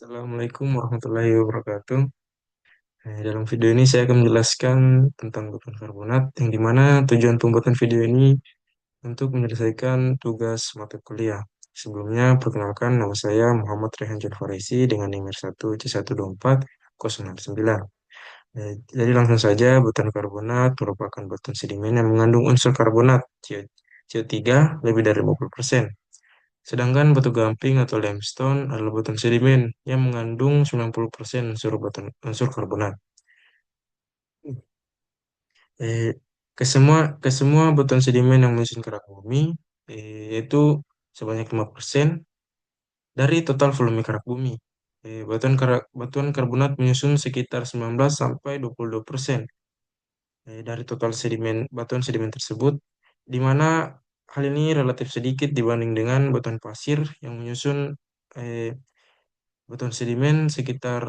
Assalamualaikum warahmatullahi wabarakatuh. Dalam video ini saya akan menjelaskan tentang batuan karbonat, yang dimana tujuan pembuatan video ini untuk menyelesaikan tugas mata kuliah. Sebelumnya, perkenalkan nama saya Muhammad Rehan Farisi dengan NIM 1C124-069. Jadi langsung saja, batuan karbonat merupakan batuan sedimen yang mengandung unsur karbonat CO3 lebih dari 50%. Sedangkan batu gamping atau limestone adalah batuan sedimen yang mengandung 90% unsur karbonat. Eh, ke semua batuan sedimen yang menyusun kerak bumi, yaitu sebanyak 5% dari total volume kerak bumi. Batuan karbonat menyusun sekitar 19 sampai 22% dari total batuan sedimen tersebut, di mana hal ini relatif sedikit dibanding dengan batuan pasir yang menyusun eh, batuan sedimen sekitar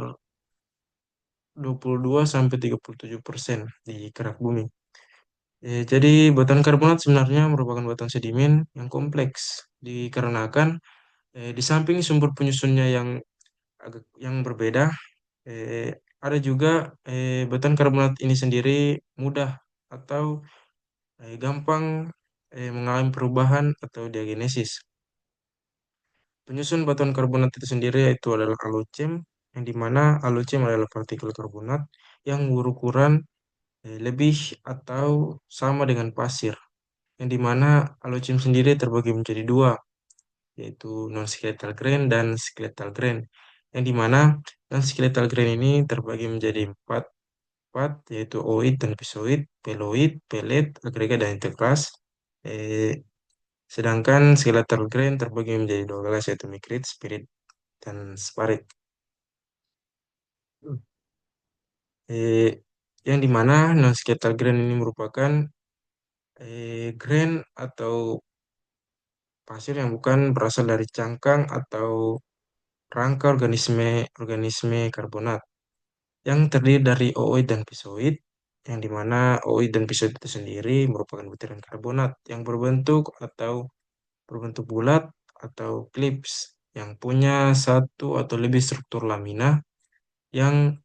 22 sampai 37% di kerak bumi. Jadi batuan karbonat sebenarnya merupakan batuan sedimen yang kompleks dikarenakan di samping sumber penyusunnya yang berbeda, eh, ada juga batuan karbonat ini sendiri mudah atau gampang mengalami perubahan atau diagenesis. Penyusun batuan karbonat itu sendiri yaitu adalah alocem, yang dimana alocem adalah partikel karbonat yang berukuran lebih atau sama dengan pasir, yang dimana alocem sendiri terbagi menjadi dua, yaitu non-skeletal grain dan skeletal grain, yang dimana non-skeletal grain ini terbagi menjadi empat, yaitu ooid dan pisoid, peloid, pelet, agregat, dan interclass. Eh, Sedangkan skeletal grain terbagi menjadi 12, yaitu mikrit, spirit, dan sparit. Eh, yang dimana non-skeletal grain ini merupakan grain atau pasir yang bukan berasal dari cangkang atau rangka organisme organisme karbonat yang terdiri dari ooid dan pisoid, yang dimana ooid dan pisoid itu sendiri merupakan butiran karbonat yang berbentuk bulat atau klips yang punya satu atau lebih struktur lamina yang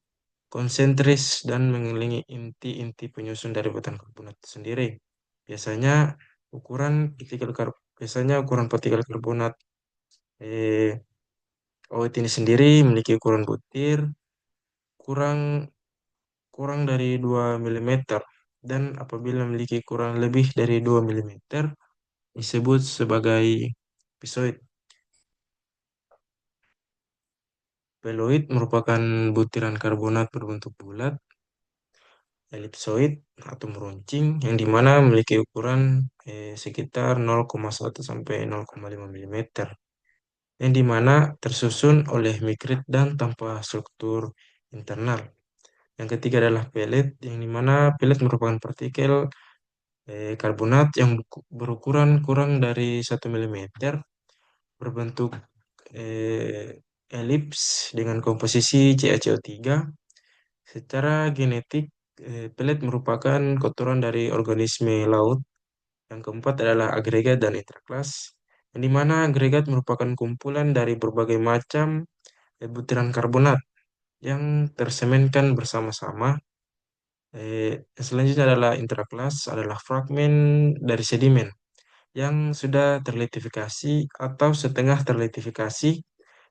konsentris dan mengelilingi inti-inti penyusun dari batuan karbonat itu sendiri. Biasanya ukuran partikel karbonat eh, OIT ini sendiri memiliki ukuran butir kurang kurang dari 2 mm, dan apabila memiliki kurang lebih dari 2 mm disebut sebagai pisoid. Peloid merupakan butiran karbonat berbentuk bulat, elipsoid atau meruncing, yang dimana memiliki ukuran sekitar 0,1 sampai 0,5 mm, yang dimana tersusun oleh mikrit dan tanpa struktur internal. Yang ketiga adalah pelet, yang dimana pelet merupakan partikel karbonat yang berukuran kurang dari 1 mm, berbentuk elips dengan komposisi CaCO3. Secara genetik, pelet merupakan kotoran dari organisme laut. Yang keempat adalah agregat dan interklas, yang dimana agregat merupakan kumpulan dari berbagai macam butiran karbonat yang tersemenkan bersama-sama. Selanjutnya adalah intraklas, adalah fragmen dari sedimen yang sudah terlitifikasi atau setengah terlitifikasi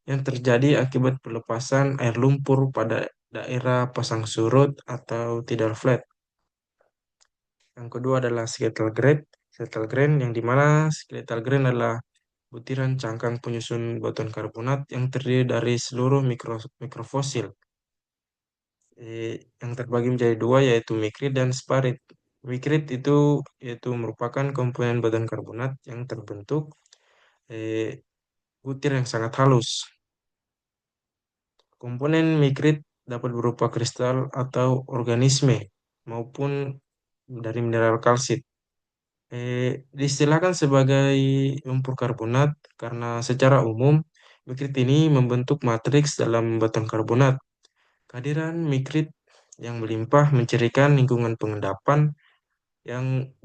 yang terjadi akibat pelepasan air lumpur pada daerah pasang surut atau tidal flat. Yang kedua adalah skeletal grain, yang dimana skeletal grain adalah butiran cangkang penyusun batuan karbonat yang terdiri dari seluruh mikrofosil, yang terbagi menjadi dua, yaitu mikrit dan sparit. Mikrit itu yaitu merupakan komponen batuan karbonat yang terbentuk eh, butir yang sangat halus. Komponen mikrit dapat berupa kristal atau organisme maupun dari mineral kalsit. Diistilahkan sebagai lumpur karbonat karena secara umum mikrit ini membentuk matriks dalam batuan karbonat. Kehadiran mikrit yang melimpah mencirikan lingkungan pengendapan yang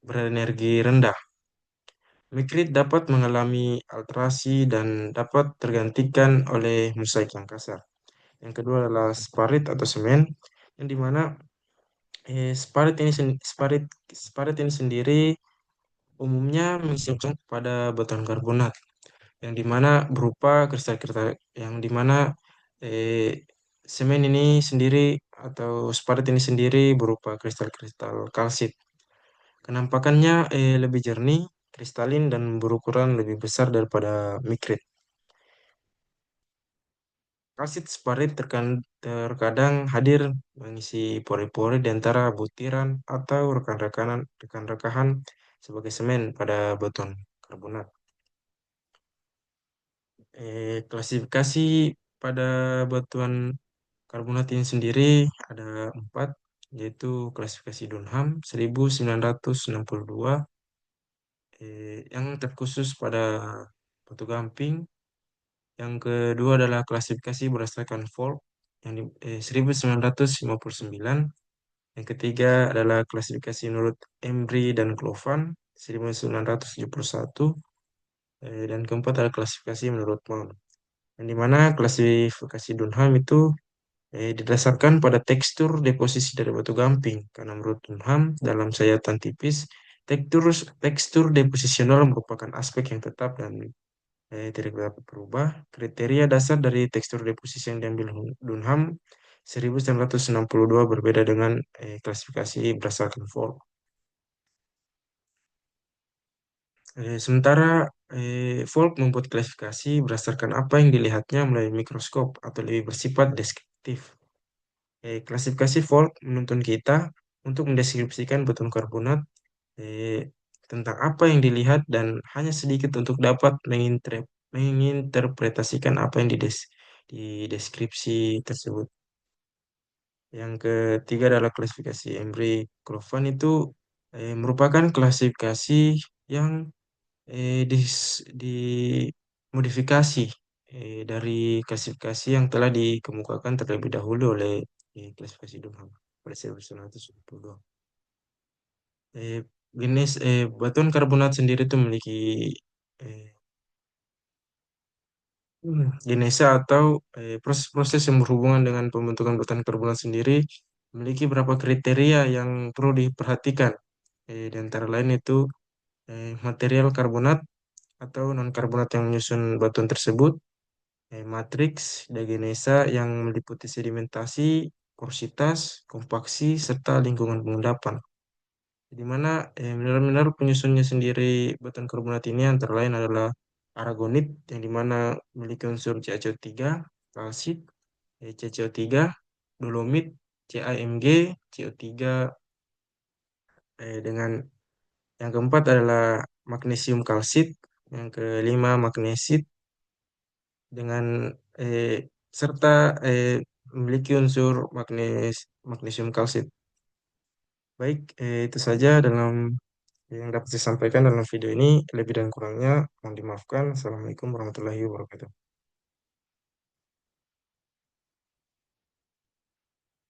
berenergi rendah. Mikrit dapat mengalami alterasi dan dapat tergantikan oleh mosaik yang kasar. Yang kedua adalah sparit atau semen, yang dimana sparit ini sendiri umumnya mengisipkan pada batuan karbonat, yang dimana berupa kristal-kristal, yang dimana eh, semen ini sendiri atau sparit ini sendiri berupa kristal-kristal kalsit. Kenampakannya lebih jernih, kristalin, dan berukuran lebih besar daripada mikrit. Kalsit sparit terkadang hadir mengisi pori-pori di antara butiran atau rekan-rekahan sebagai semen pada batuan karbonat. Klasifikasi pada batuan karbonat ini sendiri ada empat, yaitu klasifikasi Dunham 1962, yang terkhusus pada batu gamping. Yang kedua adalah klasifikasi berdasarkan Folk yang 1959. Yang ketiga adalah klasifikasi menurut Embry dan Clovan 1971. Dan keempat adalah klasifikasi menurut Mount. Yang dimana klasifikasi Dunham itu didasarkan pada tekstur deposisi dari batu gamping. Karena menurut Dunham, dalam sayatan tipis, tekstur tekstur deposisional merupakan aspek yang tetap dan tidak dapat berubah. Kriteria dasar dari tekstur deposisi yang diambil Dunham 1962 berbeda dengan klasifikasi berdasarkan Folk. Sementara Folk membuat klasifikasi berdasarkan apa yang dilihatnya melalui mikroskop atau lebih bersifat deskriptif. Klasifikasi Folk menuntun kita untuk mendeskripsikan batuan karbonat eh, tentang apa yang dilihat dan hanya sedikit untuk dapat menginterpretasikan apa yang di deskripsi tersebut. Yang ketiga adalah klasifikasi Embry-Crovan itu merupakan klasifikasi yang dimodifikasi dari klasifikasi yang telah dikemukakan terlebih dahulu oleh klasifikasi Dunham pada 1972. Eh, batuan karbonat sendiri itu memiliki eh, genesa atau proses-proses yang berhubungan dengan pembentukan batuan karbonat sendiri memiliki beberapa kriteria yang perlu diperhatikan. Di antara lain itu material karbonat atau non-karbonat yang menyusun batuan tersebut, matriks diagenesa yang meliputi sedimentasi, porositas, kompaksi, serta lingkungan pengendapan. Di mana mineral-mineral penyusunnya sendiri batuan karbonat ini antara lain adalah aragonit yang dimana memiliki unsur CaCO3, kalsit, CaCO3, dolomit, CaMg, CO3, dengan yang keempat adalah magnesium kalsit, yang kelima magnesit dengan serta memiliki unsur magnesium kalsit. Baik, itu saja dalam yang dapat saya sampaikan dalam video ini. Lebih dan kurangnya mohon dimaafkan. Assalamualaikum warahmatullahi wabarakatuh.